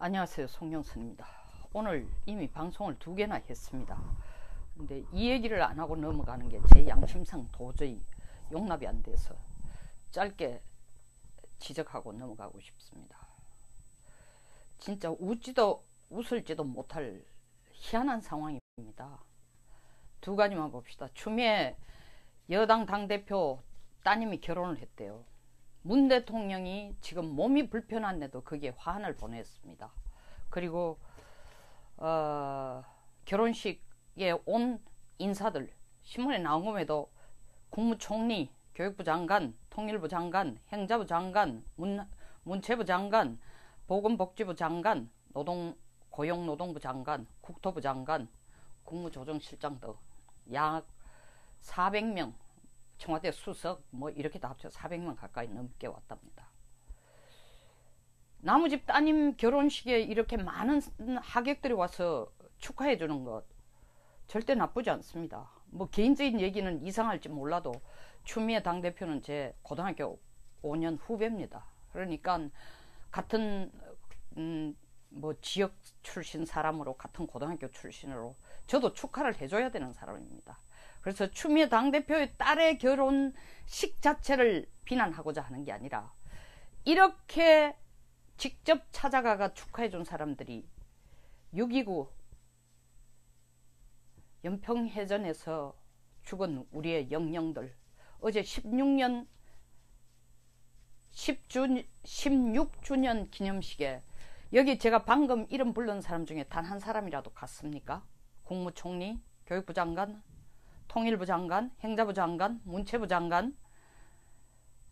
안녕하세요, 송영선입니다. 오늘 이미 방송을 2개나 했습니다. 근데 이 얘기를 안 하고 넘어가는 게 제 양심상 도저히 용납이 안 돼서 짧게 지적하고 넘어가고 싶습니다. 진짜 웃지도 웃을지도 못할 희한한 상황입니다. 두 가지만 봅시다. 추미애 여당 당대표 따님이 결혼을 했대요. 문 대통령이 지금 몸이 불편한데도 거기에 화환을 보냈습니다. 그리고 결혼식에 온 인사들 신문에 나온 것에도 국무총리, 교육부 장관, 통일부 장관, 행자부 장관, 문체부 장관, 보건복지부 장관, 고용노동부 장관, 국토부 장관, 국무조정실장 등 약 400명, 청와대 수석 이렇게 다 합쳐 400명 가까이 넘게 왔답니다. 나무집 따님 결혼식에 이렇게 많은 하객들이 와서 축하해 주는 것 절대 나쁘지 않습니다. 개인적인 얘기는 이상할지 몰라도 추미애 당대표는 제 고등학교 5년 후배입니다. 그러니까 같은 지역 출신 사람으로, 같은 고등학교 출신으로 저도 축하를 해줘야 되는 사람입니다. 그래서 추미애 당대표의 딸의 결혼식 자체를 비난하고자 하는 게 아니라 이렇게 직접 찾아가가 축하해준 사람들이 6.29 연평해전에서 죽은 우리의 영령들, 어제 16주년 기념식에 여기 제가 방금 이름 부른 사람 중에 단 한 사람이라도 갔습니까? 국무총리, 교육부 장관, 통일부 장관, 행자부 장관, 문체부 장관,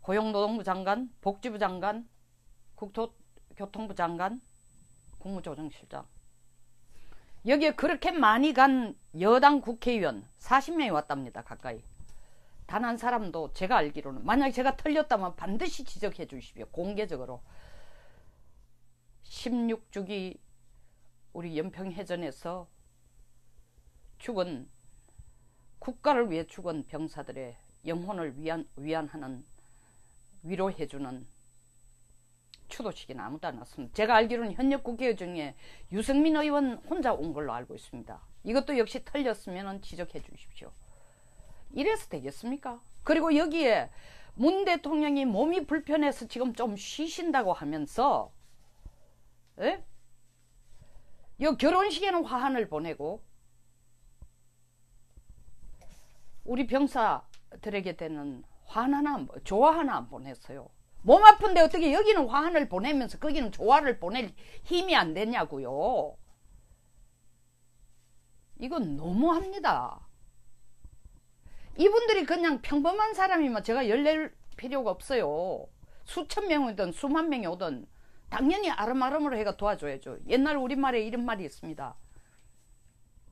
고용노동부 장관, 복지부 장관, 국토교통부 장관, 국무조정실장. 여기에 그렇게 많이 간 여당 국회의원 40명이 왔답니다. 가까이. 단 한 사람도 제가 알기로는, 만약에 제가 틀렸다면 반드시 지적해 주십시오. 공개적으로. 16주기 우리 연평해전에서 죽은, 국가를 위해 죽은 병사들의 영혼을 위안하는, 위로해주는 추도식에는 아무도 안 왔습니다. 제가 알기로는 현역 국회의원 중에 유승민 의원 혼자 온 걸로 알고 있습니다. 이것도 역시 틀렸으면 지적해 주십시오. 이래서 되겠습니까? 그리고 여기에 문 대통령이 몸이 불편해서 지금 좀 쉬신다고 하면서 이 결혼식에는 화환을 보내고 우리 병사들에게 되는 조화 하나 안 보냈어요. 몸 아픈데 어떻게 여기는 화환을 보내면서 거기는 조화를 보낼 힘이 안 되냐고요. 이건 너무합니다. 이분들이 그냥 평범한 사람이면 제가 열낼 필요가 없어요. 수천 명이든 수만 명이 오든 당연히 아름아름으로 해가 도와줘야죠. 옛날 우리말에 이런 말이 있습니다.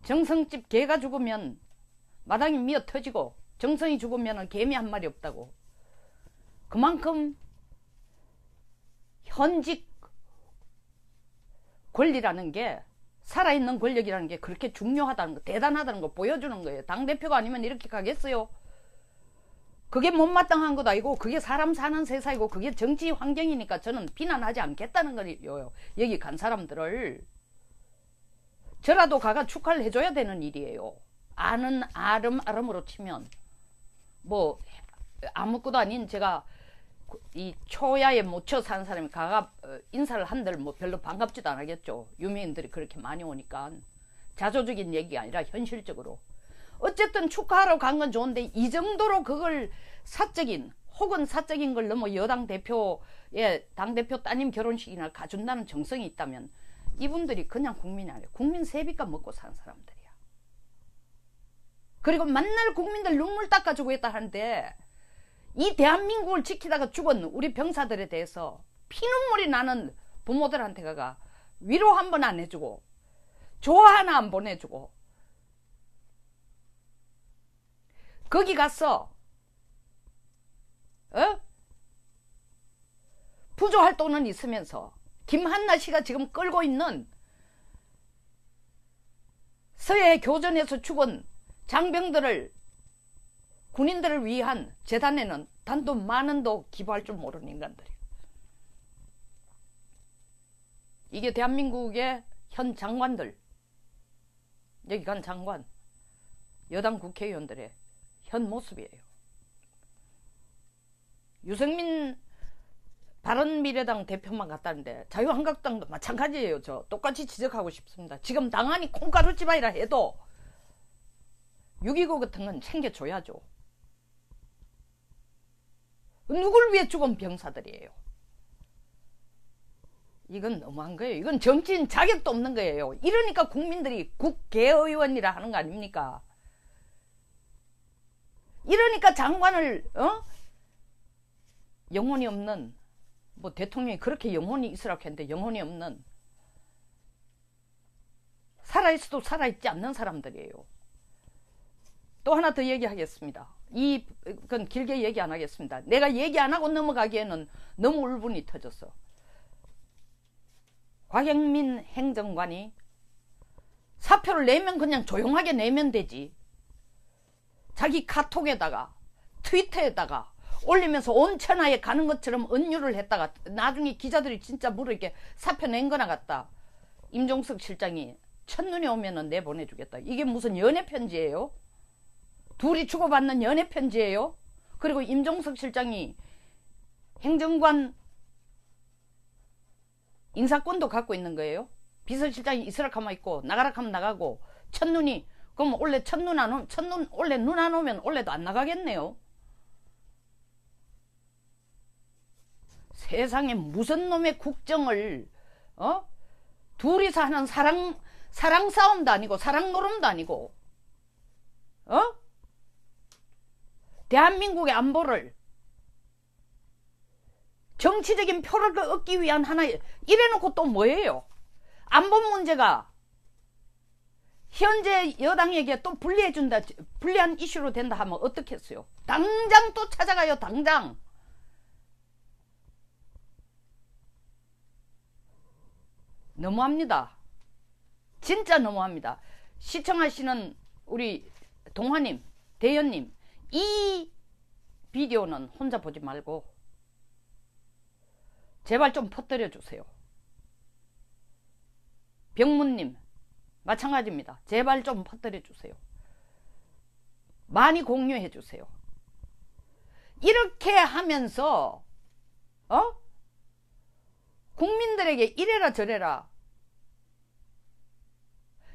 정성집 개가 죽으면 마당이 미어 터지고 정성이 죽으면 개미 한 마리 없다고. 그만큼 현직 권리라는 게, 살아있는 권력이라는 게 그렇게 중요하다는 거, 대단하다는 거 보여주는 거예요. 당대표가 아니면 이렇게 가겠어요? 그게 못마땅한 것도 아니고 그게 사람 사는 세상이고 그게 정치 환경이니까 저는 비난하지 않겠다는 거예요. 여기 간 사람들을 저라도 가가 축하를 해줘야 되는 일이에요. 아는 아름아름으로 치면 아무것도 아닌 제가 이 초야에 묻혀 사는 사람이 가가 인사를 한들 별로 반갑지도 않겠죠. 유명인들이 그렇게 많이 오니까. 자조적인 얘기가 아니라 현실적으로 어쨌든 축하하러 간 건 좋은데 이 정도로 그걸 사적인 걸 넘어 여당 대표의 당대표 따님 결혼식이나 가준다는 정성이 있다면 이분들이 그냥 국민이 아니에요. 국민 세비값 먹고 사는 사람들이야. 그리고 맨날 국민들 눈물 닦아주고 있다 하는데 이 대한민국을 지키다가 죽은 우리 병사들에 대해서 피눈물이 나는 부모들한테 가가 위로 한 번 안 해주고 조화 하나 안 보내주고 거기 가서 부조활동은 있으면서 김한나 씨가 지금 끌고 있는 서해 교전에서 죽은 장병들을, 군인들을 위한 재단에는 단돈 10,000원도 기부할 줄 모르는 인간들이에요. 이게 대한민국의 현 장관들, 여기 간 장관, 여당 국회의원들의 현 모습이에요. 유승민 바른미래당 대표만 갔다는데 자유한국당도 마찬가지예요. 저 똑같이 지적하고 싶습니다. 지금 당안이 콩가루집안이라 해도 6.29 같은 건 챙겨줘야죠. 누굴 위해 죽은 병사들이에요. 이건 너무한 거예요. 이건 정치인 자격도 없는 거예요. 이러니까 국민들이 국회의원이라 하는 거 아닙니까? 이러니까 장관을 영혼이 없는, 뭐 대통령이 그렇게 영혼이 있으라고 했는데 영혼이 없는, 살아있어도 살아있지 않는 사람들이에요. 또 하나 더 얘기하겠습니다. 이건 길게 얘기 안 하겠습니다. 내가 얘기 안 하고 넘어가기에는 너무 울분이 터졌어. 곽영민 행정관이 사표를 내면 그냥 조용하게 내면 되지. 자기 카톡에다가 트위터에다가 올리면서 온 천하에 가는 것처럼 은유를 했다가 나중에 기자들이 진짜 물으게 사표 낸 거나 같다. 임종석 실장이 첫눈이 오면은 내보내주겠다. 이게 무슨 연애편지예요? 둘이 주고받는 연애편지예요? 그리고 임종석 실장이 행정관 인사권도 갖고 있는 거예요? 비서실장이 있으라 하면 있고 나가라 하면 나가고, 첫눈이, 그럼 원래 첫눈 안 오면, 원래 눈 안 오면 원래도 안 나가겠네요. 세상에 무슨 놈의 국정을 둘이서 하는 사랑 싸움도 아니고 사랑 노름도 아니고 대한민국의 안보를 정치적인 표를 얻기 위한 하나, 이래놓고 또 뭐예요? 안보 문제가 현재 여당에게 또 불리해준다, 불리한 이슈로 된다 하면 어떻겠어요? 당장 또 찾아가요. 당장. 너무합니다. 진짜 너무합니다. 시청하시는 우리 동화님, 대연님, 이 비디오는 혼자 보지 말고 제발 좀 퍼뜨려 주세요. 병문님 마찬가지입니다. 제발 좀 퍼뜨려 주세요. 많이 공유해 주세요. 이렇게 하면서 국민들에게 이래라 저래라,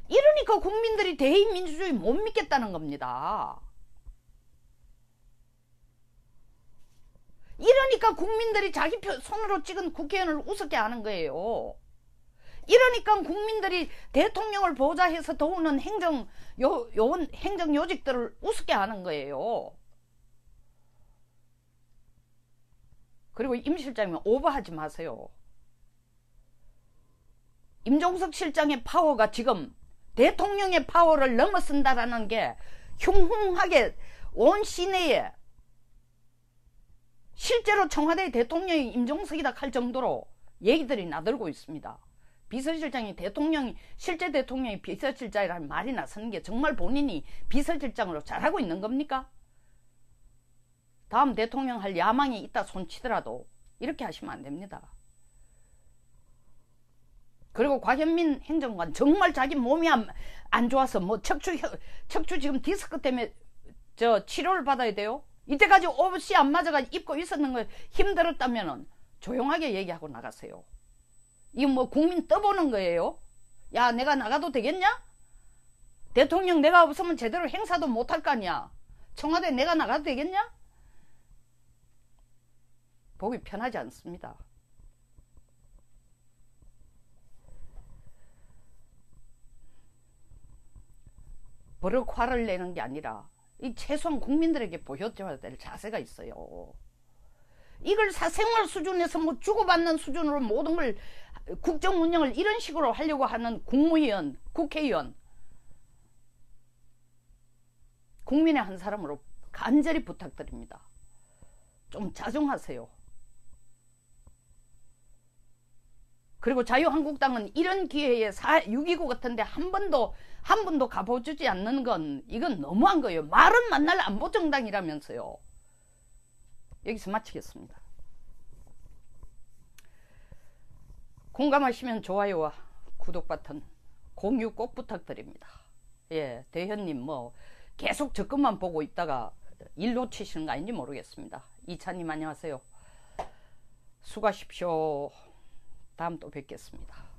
이러니까 국민들이 대의민주주의 못 믿겠다는 겁니다. 이러니까 국민들이 자기 손으로 찍은 국회의원을 우습게 하는 거예요. 이러니까 국민들이 대통령을 보좌해서 도우는 행정 요직들을 우습게 하는 거예요. 그리고 임 실장님 오버하지 마세요. 임종석 실장의 파워가 지금 대통령의 파워를 넘어선다라는 게 흉흉하게 온 시내에, 실제로 청와대 대통령이 임종석이다 할 정도로 얘기들이 나들고 있습니다. 비서실장이 실제 대통령이 비서실장이라는 말이 나서는 게 정말 본인이 비서실장으로 잘하고 있는 겁니까? 다음 대통령 할 야망이 있다 손치더라도 이렇게 하시면 안 됩니다. 그리고 곽현민 행정관 정말 자기 몸이 안 좋아서 뭐 척추 지금 디스크 때문에 치료를 받아야 돼요. 이때까지 옷이 안 맞아가 입고 있었는 거 힘들었다면은 조용하게 얘기하고 나가세요. 이거 뭐 국민 떠보는 거예요? 야, 내가 나가도 되겠냐? 대통령 내가 없으면 제대로 행사도 못할 거 아니야. 청와대 내가 나가도 되겠냐? 보기 편하지 않습니다. 버럭 화를 내는 게 아니라 이 최소한 국민들에게 보여줘야 될 자세가 있어요. 이걸 사생활 수준에서 뭐 주고받는 수준으로 모든 걸 국정 운영을 이런 식으로 하려고 하는 국무위원, 국회의원, 국민의 한 사람으로 간절히 부탁드립니다. 좀 자중하세요. 그리고 자유한국당은 이런 기회에 6.29 같은데 한 번도 가보주지 않는 건 이건 너무한 거예요. 말은 만날 안보정당이라면서요. 여기서 마치겠습니다. 공감하시면 좋아요와 구독 버튼, 공유 꼭 부탁드립니다. 예, 대현님 뭐 계속 저 것만 보고 있다가 일 놓치시는 거 아닌지 모르겠습니다. 이찬님 안녕하세요. 수고하십시오. 다음 또 뵙겠습니다.